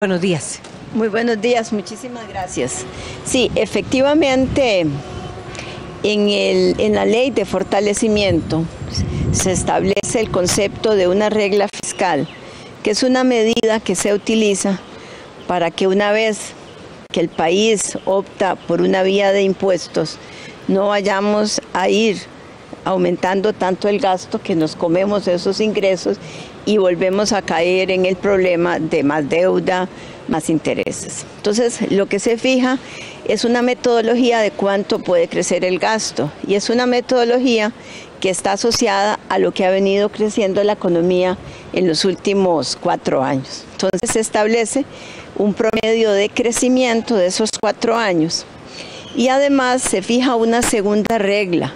Buenos días. Muy buenos días, muchísimas gracias. Sí, efectivamente, en la ley de fortalecimiento se establece el concepto de una regla fiscal, que es una medida que se utiliza para que una vez que el país opta por una vía de impuestos, no vayamos a ir aumentando tanto el gasto que nos comemos esos ingresos y volvemos a caer en el problema de más deuda, más intereses. Entonces, lo que se fija es una metodología de cuánto puede crecer el gasto y es una metodología que está asociada a lo que ha venido creciendo la economía en los últimos 4 años. Entonces, se establece un promedio de crecimiento de esos 4 años y además se fija una segunda regla,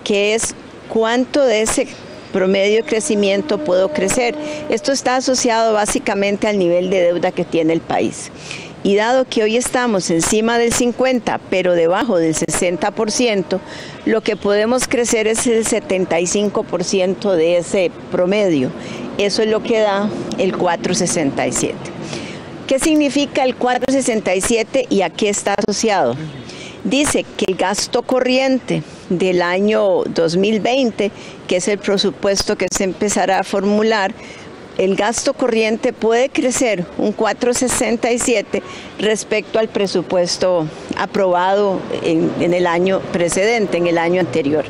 que es cuánto de ese promedio de crecimiento puedo crecer. Esto está asociado básicamente al nivel de deuda que tiene el país. Y dado que hoy estamos encima del 50%, pero debajo del 60%, lo que podemos crecer es el 75% de ese promedio. Eso es lo que da el 4.67. ¿Qué significa el 4.67 y a qué está asociado? Dice que el gasto corriente del año 2020, que es el presupuesto que se empezará a formular, el gasto corriente puede crecer un 4.67 respecto al presupuesto aprobado en el año precedente, en el año anterior.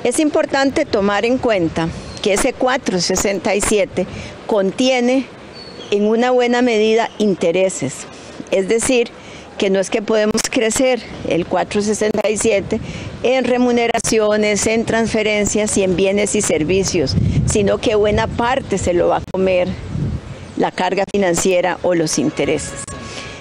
Es importante tomar en cuenta que ese 4.67 contiene en una buena medida intereses, es decir, que no es que podemos crecer el 4.67 en remuneraciones, en transferencias y en bienes y servicios, sino que buena parte se lo va a comer la carga financiera o los intereses.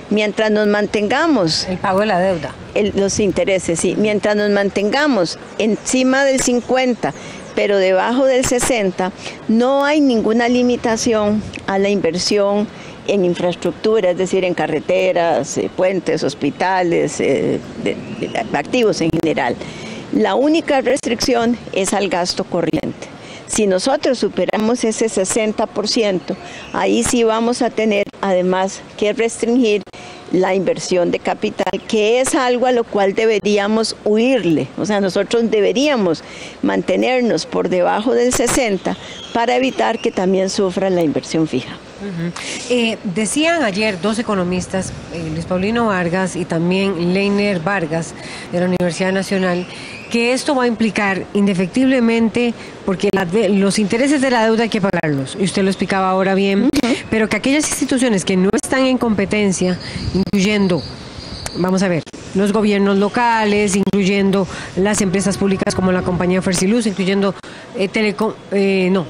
Mientras nos mantengamos... El pago de la deuda. Los intereses, sí. Mientras nos mantengamos encima del 50, pero debajo del 60, no hay ninguna limitación a la inversión en infraestructura, es decir, en carreteras, puentes, hospitales, activos en general. La única restricción es al gasto corriente. Si nosotros superamos ese 60%, ahí sí vamos a tener además que restringir la inversión de capital, que es algo a lo cual deberíamos huirle. O sea, nosotros deberíamos mantenernos por debajo del 60 para evitar que también sufra la inversión fija. Decían ayer dos economistas, Luis Paulino Vargas y también Leiner Vargas de la Universidad Nacional, que esto va a implicar indefectiblemente, porque los intereses de la deuda hay que pagarlos, y usted lo explicaba ahora bien, pero que aquellas instituciones que no están en competencia, incluyendo, vamos a ver, los gobiernos locales, incluyendo las empresas públicas como la compañía Fersiluz, incluyendo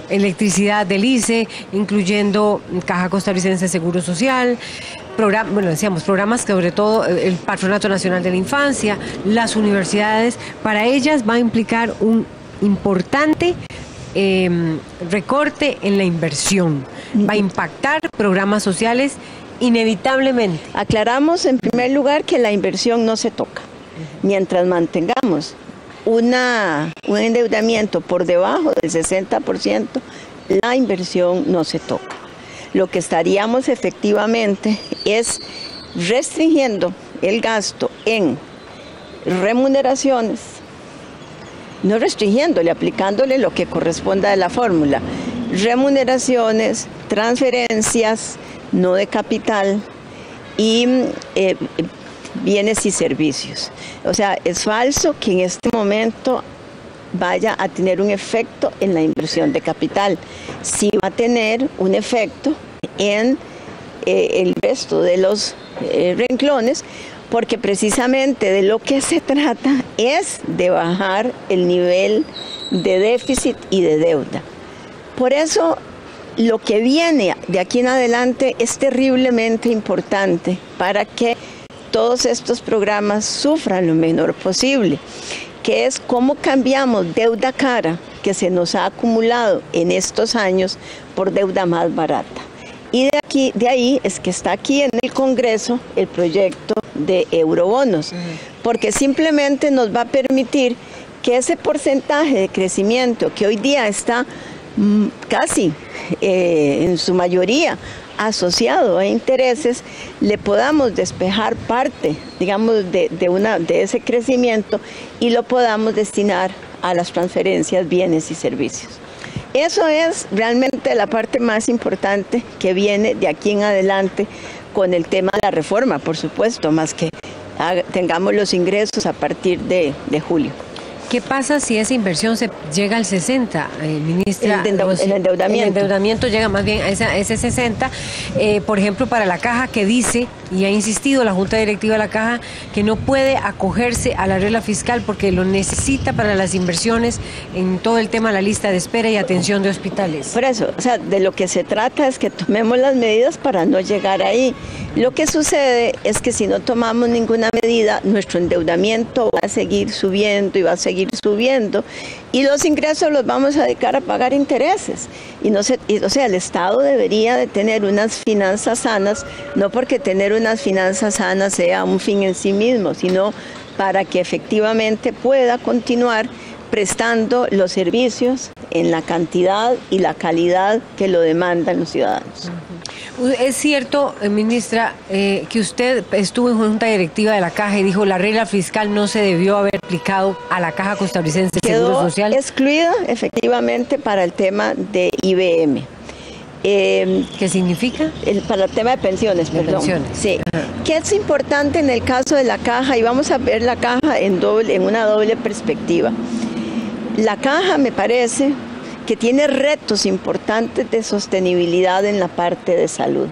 electricidad del ICE, incluyendo Caja Costarricense de Seguro Social, programas que sobre todo el Patronato Nacional de la Infancia, las universidades, para ellas va a implicar un importante recorte en la inversión, va a impactar programas sociales inevitablemente. Aclaramos en primer lugar que la inversión no se toca. Mientras mantengamos un endeudamiento por debajo del 60%, la inversión no se toca. Lo que estaríamos efectivamente es restringiendo el gasto en remuneraciones, no restringiéndole, aplicándole lo que corresponda a la fórmula, remuneraciones, transferencias, no de capital y bienes y servicios. O sea, es falso que en este momento vaya a tener un efecto en la inversión de capital. Sí va a tener un efecto en el resto de los renglones, porque precisamente de lo que se trata es de bajar el nivel de déficit y de deuda. Por eso lo que viene de aquí en adelante es terriblemente importante para que todos estos programas sufran lo menor posible, que es cómo cambiamos deuda cara que se nos ha acumulado en estos años por deuda más barata. Y de ahí es que está aquí en el Congreso el proyecto de eurobonos, porque simplemente nos va a permitir que ese porcentaje de crecimiento que hoy día está casi en su mayoría asociado a intereses, le podamos despejar parte, digamos, de ese crecimiento y lo podamos destinar a las transferencias, bienes y servicios. Eso es realmente la parte más importante que viene de aquí en adelante con el tema de la reforma, por supuesto, más que tengamos los ingresos a partir de julio. ¿Qué pasa si esa inversión se llega al 60, ministra? El endeudamiento. El endeudamiento llega más bien a ese 60, por ejemplo, para la Caja, que dice, y ha insistido la Junta Directiva de la Caja, que no puede acogerse a la regla fiscal porque lo necesita para las inversiones en todo el tema de la lista de espera y atención de hospitales. Por eso, o sea, de lo que se trata es que tomemos las medidas para no llegar ahí. Lo que sucede es que si no tomamos ninguna medida, nuestro endeudamiento va a seguir subiendo y va a seguir subiendo, y los ingresos los vamos a dedicar a pagar intereses. O sea, el Estado debería de tener unas finanzas sanas, no porque tener unas finanzas sanas sea un fin en sí mismo, sino para que efectivamente pueda continuar prestando los servicios en la cantidad y la calidad que lo demandan los ciudadanos. Es cierto, ministra, que usted estuvo en junta directiva de la Caja y dijo la regla fiscal no se debió haber aplicado a la Caja Costarricense de Seguro Social. Quedó excluida efectivamente para el tema de IBM. ¿Qué significa? Para el tema de pensiones, perdón. Pensiones. Sí. ¿Qué es importante en el caso de la Caja? Y vamos a ver la Caja en una doble perspectiva. La Caja, me parece, que tiene retos importantes de sostenibilidad en la parte de salud.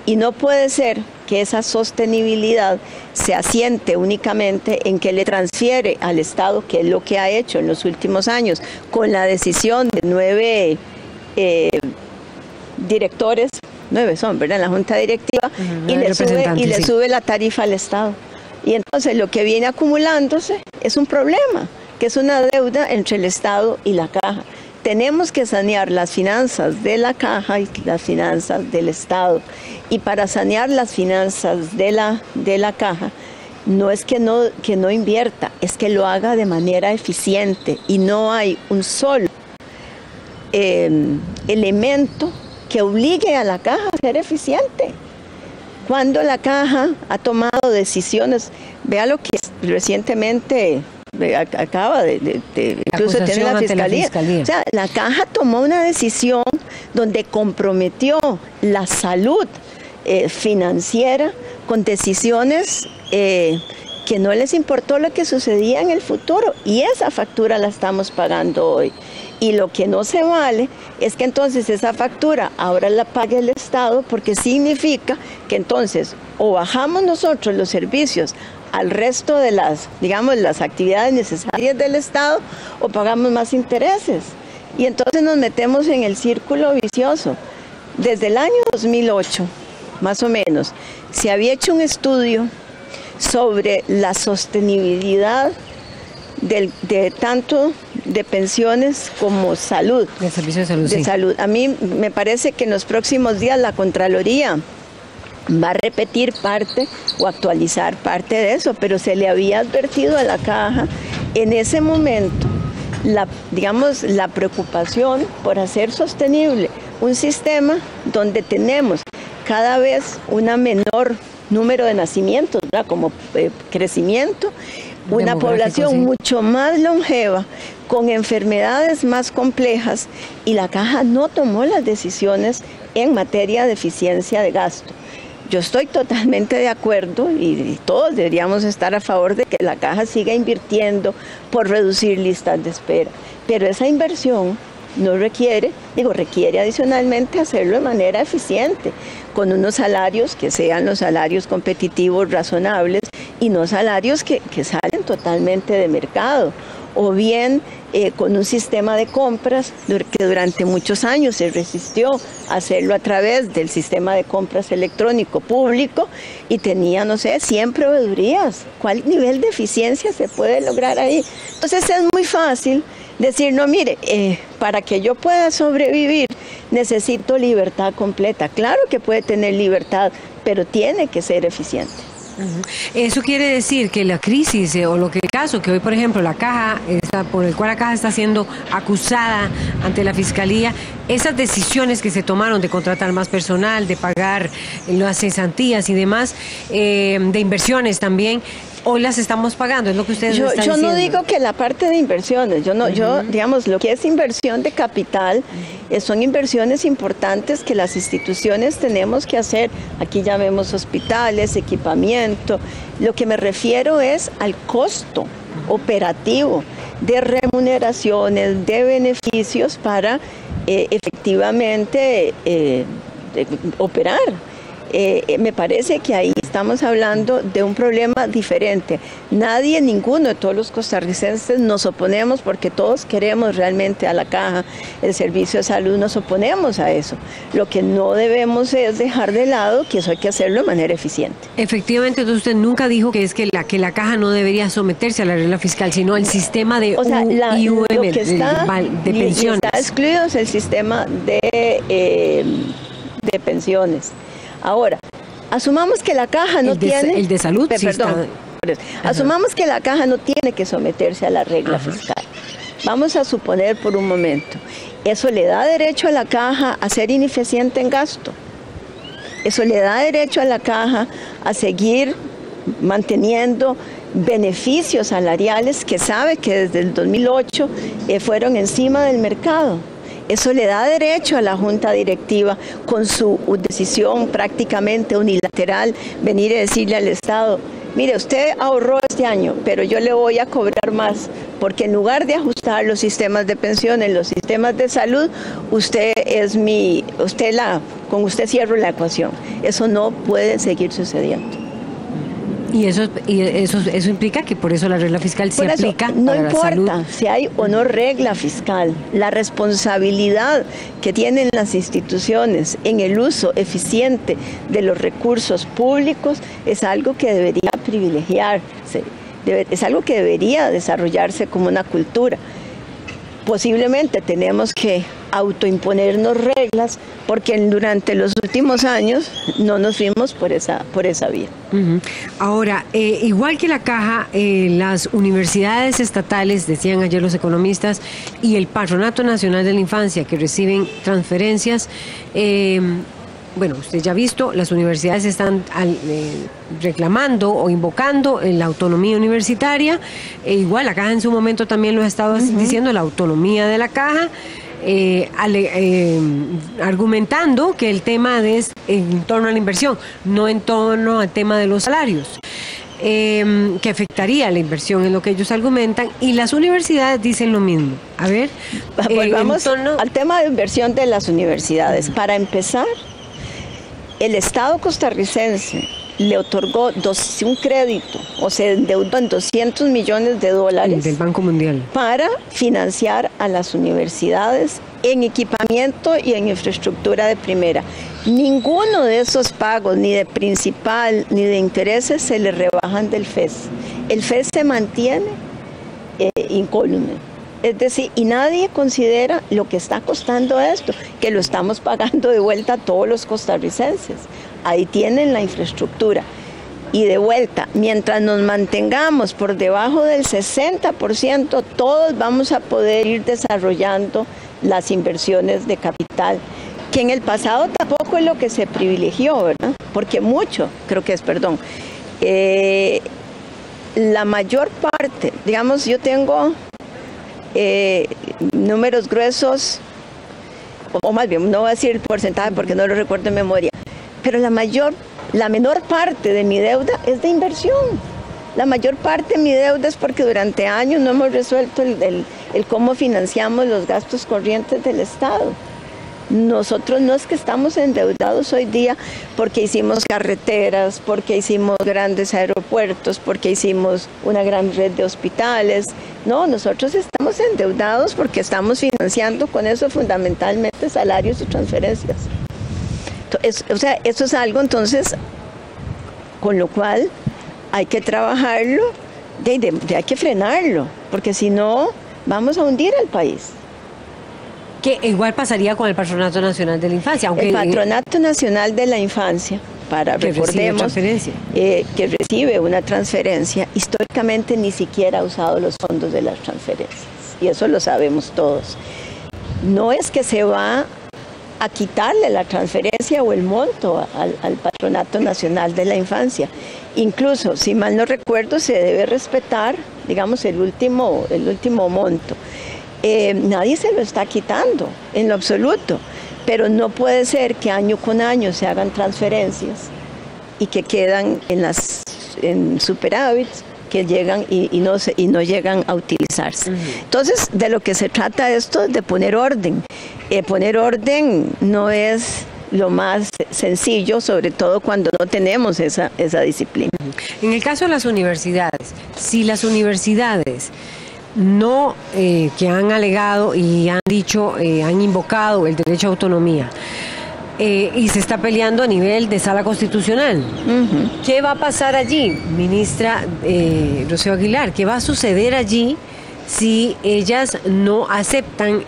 Y no puede ser que esa sostenibilidad se asiente únicamente en que le transfiere al Estado, que es lo que ha hecho en los últimos años, con la decisión de 9 directores, 9 son, ¿verdad?, en la Junta Directiva, y le sube la tarifa al Estado. Y entonces lo que viene acumulándose es un problema, que es una deuda entre el Estado y la Caja. Tenemos que sanear las finanzas de la Caja y las finanzas del Estado. Y para sanear las finanzas de la Caja, no es que no invierta, es que lo haga de manera eficiente. Y no hay un solo elemento que obligue a la Caja a ser eficiente. Cuando la Caja ha tomado decisiones, vea lo que recientemente acaba de incluso tener la fiscalía. O sea, la Caja tomó una decisión donde comprometió la salud financiera con decisiones que no les importó lo que sucedía en el futuro, y esa factura la estamos pagando hoy. Y lo que no se vale es que entonces esa factura ahora la pague el Estado, porque significa que entonces o bajamos nosotros los servicios al resto de las actividades necesarias del Estado, o pagamos más intereses. Y entonces nos metemos en el círculo vicioso. Desde el año 2008, más o menos, se había hecho un estudio sobre la sostenibilidad de tanto de pensiones como salud. De servicio de salud, de sí. Salud. A mí me parece que en los próximos días la Contraloría va a repetir parte o actualizar parte de eso, pero se le había advertido a la Caja en ese momento la preocupación por hacer sostenible un sistema donde tenemos cada vez una menor número de nacimientos, ¿verdad?, como crecimiento, una población, sí, mucho más longeva, con enfermedades más complejas, y la Caja no tomó las decisiones en materia de eficiencia de gasto. Yo estoy totalmente de acuerdo, y todos deberíamos estar a favor de que la Caja siga invirtiendo por reducir listas de espera, pero esa inversión no requiere adicionalmente hacerlo de manera eficiente, con unos salarios que sean los salarios competitivos razonables y no salarios que salen totalmente de mercado, o bien con un sistema de compras que durante muchos años se resistió a hacerlo a través del sistema de compras electrónico público y tenía, 100 proveedurías. ¿Cuál nivel de eficiencia se puede lograr ahí? Entonces es muy fácil decir, no, mire, para que yo pueda sobrevivir necesito libertad completa. Claro que puede tener libertad, pero tiene que ser eficiente. Eso quiere decir que la crisis o lo que el caso que hoy, por ejemplo, la caja por el cual la caja está siendo acusada ante la fiscalía, esas decisiones que se tomaron de contratar más personal, de pagar las cesantías y demás, de inversiones también, hoy las estamos pagando, es lo que ustedes están diciendo. Yo no digo que la parte de inversiones, yo digamos, lo que es inversión de capital, son inversiones importantes que las instituciones tenemos que hacer. Aquí ya vemos hospitales, equipamiento. Lo que me refiero es al costo operativo de remuneraciones, de beneficios para efectivamente operar. Me parece que ahí estamos hablando de un problema diferente. Nadie, ninguno de todos los costarricenses nos oponemos porque todos queremos realmente a la caja, el servicio de salud, nos oponemos a eso. Lo que no debemos es dejar de lado que eso hay que hacerlo de manera eficiente. Efectivamente, entonces usted nunca dijo que es que la caja no debería someterse a la regla fiscal, sino al sistema de IUM, lo que está, de pensiones. Está excluido es el sistema de pensiones. Ahora, asumamos que la caja no tiene... El de salud, sí perdón, asumamos que la caja no tiene que someterse a la regla fiscal. Vamos a suponer por un momento, ¿eso le da derecho a la caja a ser ineficiente en gasto? ¿Eso le da derecho a la caja a seguir manteniendo beneficios salariales que sabe que desde el 2008 fueron encima del mercado? Eso le da derecho a la Junta Directiva, con su decisión prácticamente unilateral, venir y decirle al Estado, mire, usted ahorró este año, pero yo le voy a cobrar más, porque en lugar de ajustar los sistemas de pensiones, los sistemas de salud, con usted cierro la ecuación. Eso no puede seguir sucediendo. Y eso implica que por eso la regla fiscal se aplica no para la salud. No importa si hay o no regla fiscal, la responsabilidad que tienen las instituciones en el uso eficiente de los recursos públicos es algo que debería privilegiarse, es algo que debería desarrollarse como una cultura. Posiblemente tenemos que autoimponernos reglas porque durante los últimos años no nos fuimos por esa vía. Ahora, igual que la caja, las universidades estatales, decían ayer los economistas, y el Patronato Nacional de la Infancia, que reciben transferencias, bueno, usted ya ha visto, las universidades están reclamando o invocando la autonomía universitaria, igual la caja en su momento también lo ha estado diciendo, la autonomía de la caja, argumentando que el tema es en torno a la inversión, no en torno al tema de los salarios. Que afectaría la inversión, en lo que ellos argumentan, y las universidades dicen lo mismo. A ver, volvamos al tema de inversión de las universidades. Para empezar, el Estado costarricense le otorgó un crédito, o se endeudó en $200 millones del Banco Mundial para financiar a las universidades en equipamiento y en infraestructura de primera. Ninguno de esos pagos, ni de principal ni de intereses, se le rebajan del FES. El FES se mantiene incólume. Es decir, y nadie considera lo que está costando esto, que lo estamos pagando de vuelta a todos los costarricenses. Ahí tienen la infraestructura. Y de vuelta, mientras nos mantengamos por debajo del 60%, todos vamos a poder ir desarrollando las inversiones de capital, que en el pasado tampoco es lo que se privilegió, ¿verdad? Porque la mayor parte, digamos, yo tengo números gruesos, o más bien, no voy a decir el porcentaje porque no lo recuerdo en memoria, pero la menor parte de mi deuda es de inversión. La mayor parte de mi deuda es porque durante años no hemos resuelto el cómo financiamos los gastos corrientes del Estado. Nosotros no es que estamos endeudados hoy día porque hicimos carreteras, porque hicimos grandes aeropuertos, porque hicimos una gran red de hospitales. No, nosotros estamos endeudados porque estamos financiando con eso fundamentalmente salarios y transferencias. Eso es algo entonces con lo cual hay que trabajarlo, hay que frenarlo, porque si no vamos a hundir al país. Que igual pasaría con el Patronato Nacional de la Infancia. El Patronato Nacional de la Infancia recordemos, que recibe una transferencia, históricamente ni siquiera ha usado los fondos de las transferencias, y eso lo sabemos todos. No es que se va a quitarle la transferencia o el monto al Patronato Nacional de la Infancia. Incluso, si mal no recuerdo, se debe respetar, digamos, el último monto. Nadie se lo está quitando, en lo absoluto, pero no puede ser que año con año se hagan transferencias y que quedan en superávits, que llegan y no llegan a utilizarse. Entonces, de lo que se trata esto es de poner orden. Poner orden no es lo más sencillo, sobre todo cuando no tenemos esa disciplina. En el caso de las universidades, si las universidades no, que han alegado y han dicho, han invocado el derecho a autonomía, y se está peleando a nivel de sala constitucional. ¿Qué va a pasar allí, ministra Rocío Aguilar? ¿Qué va a suceder allí si ellas no aceptan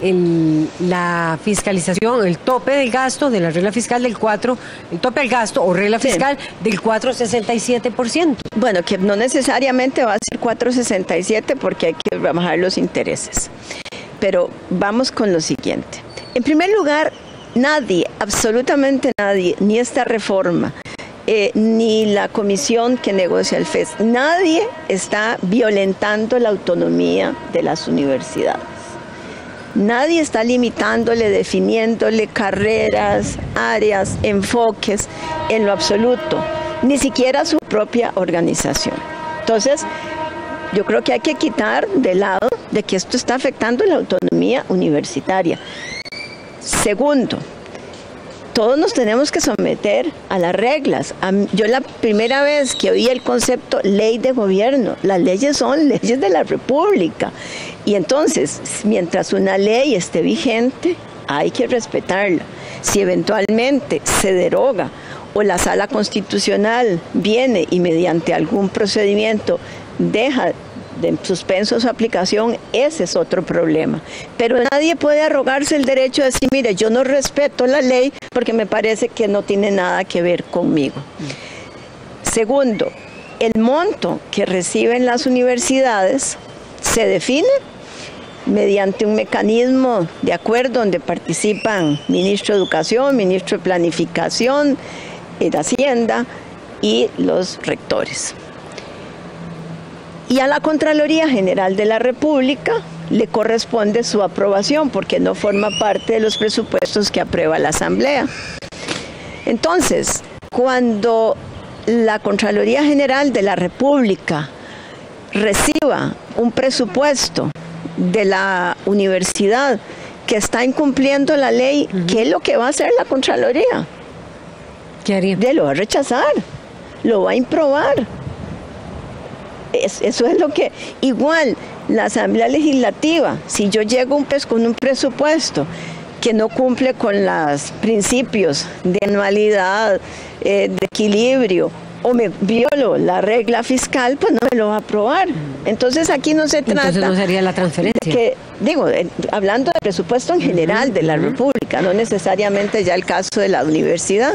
la fiscalización, el tope del gasto de la regla fiscal del 4, el tope al gasto o regla fiscal del 4,67%? Bueno, que no necesariamente va a ser 4,67 porque hay que bajar los intereses. Pero vamos con lo siguiente. En primer lugar, nadie, absolutamente nadie, ni esta reforma, ni la comisión que negocia el FES, nadie está violentando la autonomía de las universidades. Nadie está limitándole, definiéndole carreras, áreas, enfoques, en lo absoluto, ni siquiera su propia organización. Entonces, yo creo que hay que quitar de lado de que esto está afectando la autonomía universitaria. Segundo, todos nos tenemos que someter a las reglas. Yo la primera vez que oí el concepto ley de gobierno, las leyes son leyes de la República. Y entonces, mientras una ley esté vigente, hay que respetarla. Si eventualmente se deroga o la Sala Constitucional viene y mediante algún procedimiento deja de suspenso su aplicación, ese es otro problema. Pero nadie puede arrogarse el derecho de decir, mire, yo no respeto la ley porque me parece que no tiene nada que ver conmigo. Segundo, el monto que reciben las universidades se define mediante un mecanismo de acuerdo donde participan ministro de Educación, ministro de Planificación, de Hacienda y los rectores. Y a la Contraloría General de la República le corresponde su aprobación porque no forma parte de los presupuestos que aprueba la Asamblea. Entonces, cuando la Contraloría General de la República reciba un presupuesto de la universidad que está incumpliendo la ley, ¿qué es lo que va a hacer la Contraloría? ¿Qué haría? Lo va a rechazar, lo va a improbar. Eso es lo que, igual, la Asamblea Legislativa, si yo llego con un presupuesto que no cumple con los principios de anualidad, de equilibrio, o me violo la regla fiscal, pues no me lo va a aprobar. Entonces aquí no se trata... Entonces no sería la transferencia. Hablando del presupuesto en general de la República, no necesariamente ya el caso de la universidad.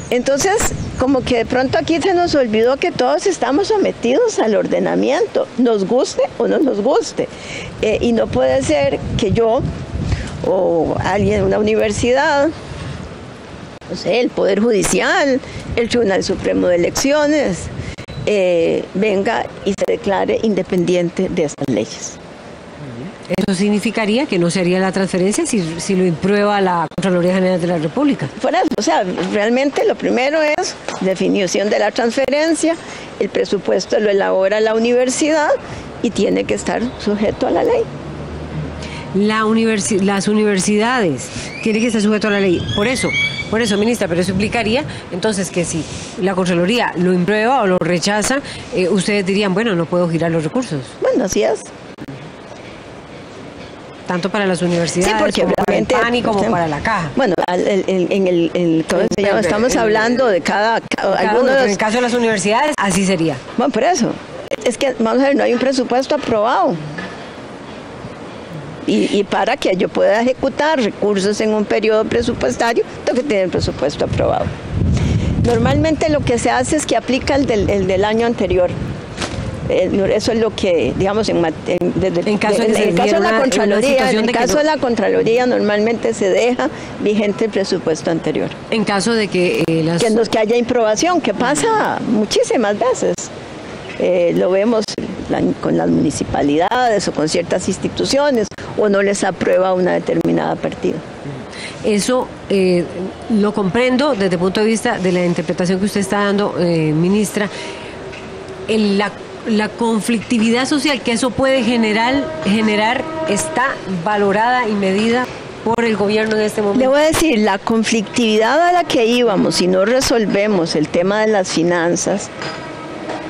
Entonces, como que de pronto aquí se nos olvidó que todos estamos sometidos al ordenamiento, nos guste o no nos guste. Y no puede ser que yo o alguien, una universidad, no sé, el Poder Judicial, el Tribunal Supremo de Elecciones, venga y se declare independiente de estas leyes. ¿Eso significaría que no se haría la transferencia si lo imprueba la Contraloría General de la República? O sea, realmente lo primero es definición de la transferencia, el presupuesto lo elabora la universidad y tiene que estar sujeto a la ley. Las universidades tienen que estar sujetas a la ley. Por eso, ministra, pero eso implicaría entonces que si la Contraloría lo imprueba o lo rechaza, ustedes dirían, bueno, no puedo girar los recursos. Bueno, así es. Tanto para las universidades, sí, porque como realmente, para el PANI, como para la caja. Bueno, estamos hablando de cada en el caso de las universidades, así sería. Bueno, por eso, es que, vamos a ver, no hay un presupuesto aprobado. Y para que yo pueda ejecutar recursos en un periodo presupuestario, tengo que tener el presupuesto aprobado. Normalmente lo que se hace es que aplica el del año anterior. Eso es lo que, digamos, en el caso de la Contraloría, en el caso de la Contraloría normalmente se deja vigente el presupuesto anterior. En caso de que que haya improbación, que pasa muchísimas veces. Lo vemos con las municipalidades o con ciertas instituciones, o no les aprueba una determinada partida. Eso lo comprendo desde el punto de vista de la interpretación que usted está dando, ministra. La conflictividad social que eso puede generar está valorada y medida por el gobierno en este momento. Le voy a decir, la conflictividad a la que íbamos si no resolvemos el tema de las finanzas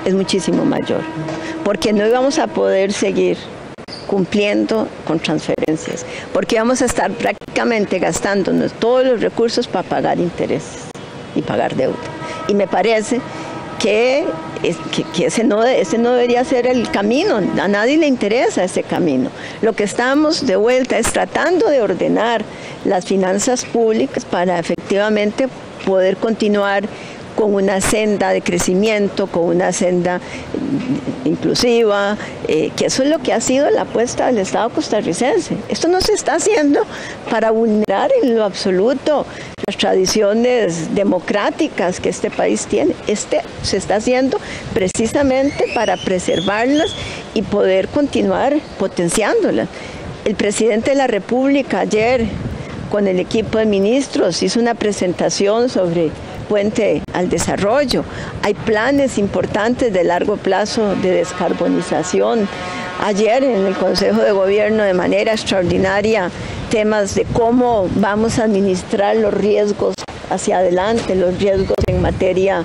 es muchísimo mayor, porque no íbamos a poder seguir cumpliendo con transferencias, porque vamos a estar prácticamente gastándonos todos los recursos para pagar intereses y pagar deuda. Y me parece que ese no debería ser el camino, a nadie le interesa ese camino. Lo que estamos de vuelta es tratando de ordenar las finanzas públicas para efectivamente poder continuar con una senda de crecimiento, con una senda inclusiva, que eso es lo que ha sido la apuesta del Estado costarricense. Esto no se está haciendo para vulnerar en lo absoluto las tradiciones democráticas que este país tiene. Se está haciendo precisamente para preservarlas y poder continuar potenciándolas. El presidente de la República ayer, con el equipo de ministros, hizo una presentación sobre Puente al Desarrollo. Hay planes importantes de largo plazo de descarbonización. Ayer en el Consejo de Gobierno, de manera extraordinaria, temas de cómo vamos a administrar los riesgos hacia adelante, los riesgos en materia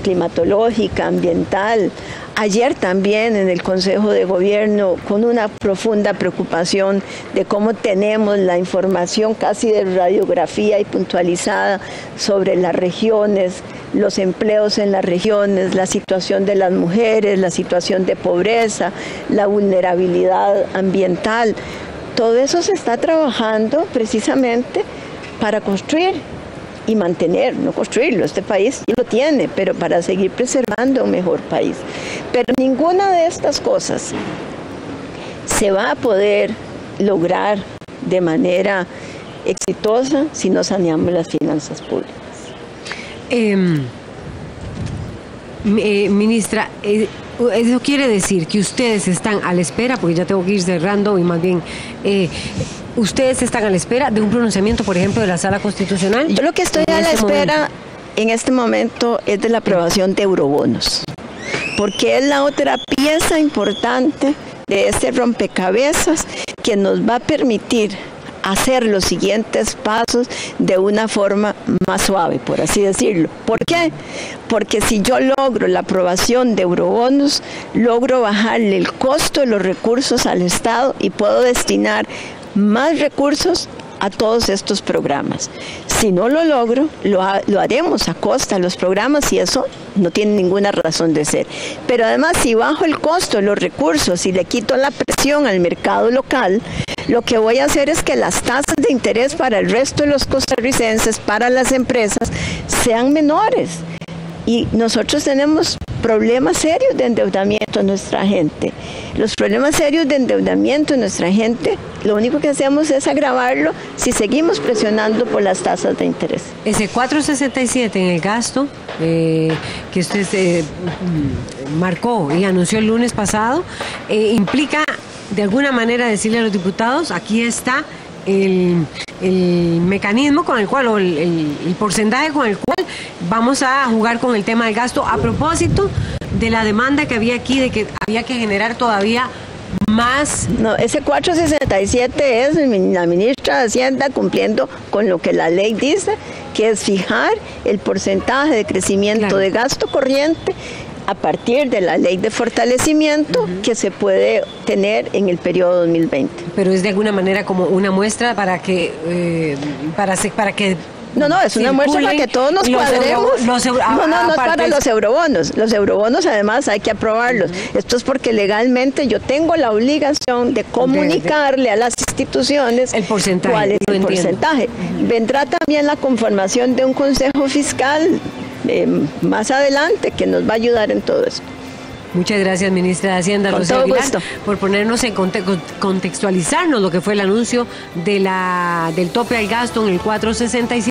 climatológica, ambiental. Ayer también en el Consejo de Gobierno, con una profunda preocupación de cómo tenemos la información casi de radiografía y puntualizada sobre las regiones, los empleos en las regiones, la situación de las mujeres, la situación de pobreza, la vulnerabilidad ambiental. Todo eso se está trabajando precisamente para construir y mantener, no construirlo, este país sí lo tiene, pero para seguir preservando un mejor país. Pero ninguna de estas cosas se va a poder lograr de manera exitosa si no saneamos las finanzas públicas. Ministra, eso quiere decir que ustedes están a la espera, porque ya tengo que ir cerrando, y más bien, ¿ustedes están a la espera de un pronunciamiento, por ejemplo, de la Sala Constitucional? Yo lo que estoy a la espera en este momento es de la aprobación de eurobonos, porque es la otra pieza importante de este rompecabezas que nos va a permitir hacer los siguientes pasos de una forma más suave, por así decirlo. ¿Por qué? Porque si yo logro la aprobación de eurobonos, logro bajarle el costo de los recursos al Estado y puedo destinar más recursos a todos estos programas. Si no lo logro, lo haremos a costa de los programas y eso no tiene ninguna razón de ser. Pero además, si bajo el costo de los recursos y le quito la presión al mercado local, lo que voy a hacer es que las tasas de interés para el resto de los costarricenses, para las empresas, sean menores. Y nosotros tenemos problemas serios de endeudamiento en nuestra gente. Los problemas serios de endeudamiento en nuestra gente, lo único que hacemos es agravarlo si seguimos presionando por las tasas de interés. Ese 4.67 en el gasto que usted marcó y anunció el lunes pasado, implica de alguna manera decirle a los diputados, aquí está el mecanismo con el cual, o el porcentaje con el cual vamos a jugar con el tema del gasto, a propósito de la demanda que había aquí de que había que generar todavía más. No, ese 4.67 es la ministra de Hacienda cumpliendo con lo que la ley dice, que es fijar el porcentaje de crecimiento de gasto corriente a partir de la ley de fortalecimiento que se puede tener en el periodo 2020. Pero es de alguna manera como una muestra para que no, es una muestra para que todos nos cuadremos. No es para los eurobonos. Los eurobonos además hay que aprobarlos. Esto es porque legalmente yo tengo la obligación de comunicarle a las instituciones el porcentaje, cuál es el porcentaje. Vendrá también la conformación de un consejo fiscal más adelante que nos va a ayudar en todo eso. Muchas gracias, ministra de Hacienda, Con Rocío todo Aguilar, gusto. por ponernos en contextualizarnos lo que fue el anuncio del tope al gasto en el 467.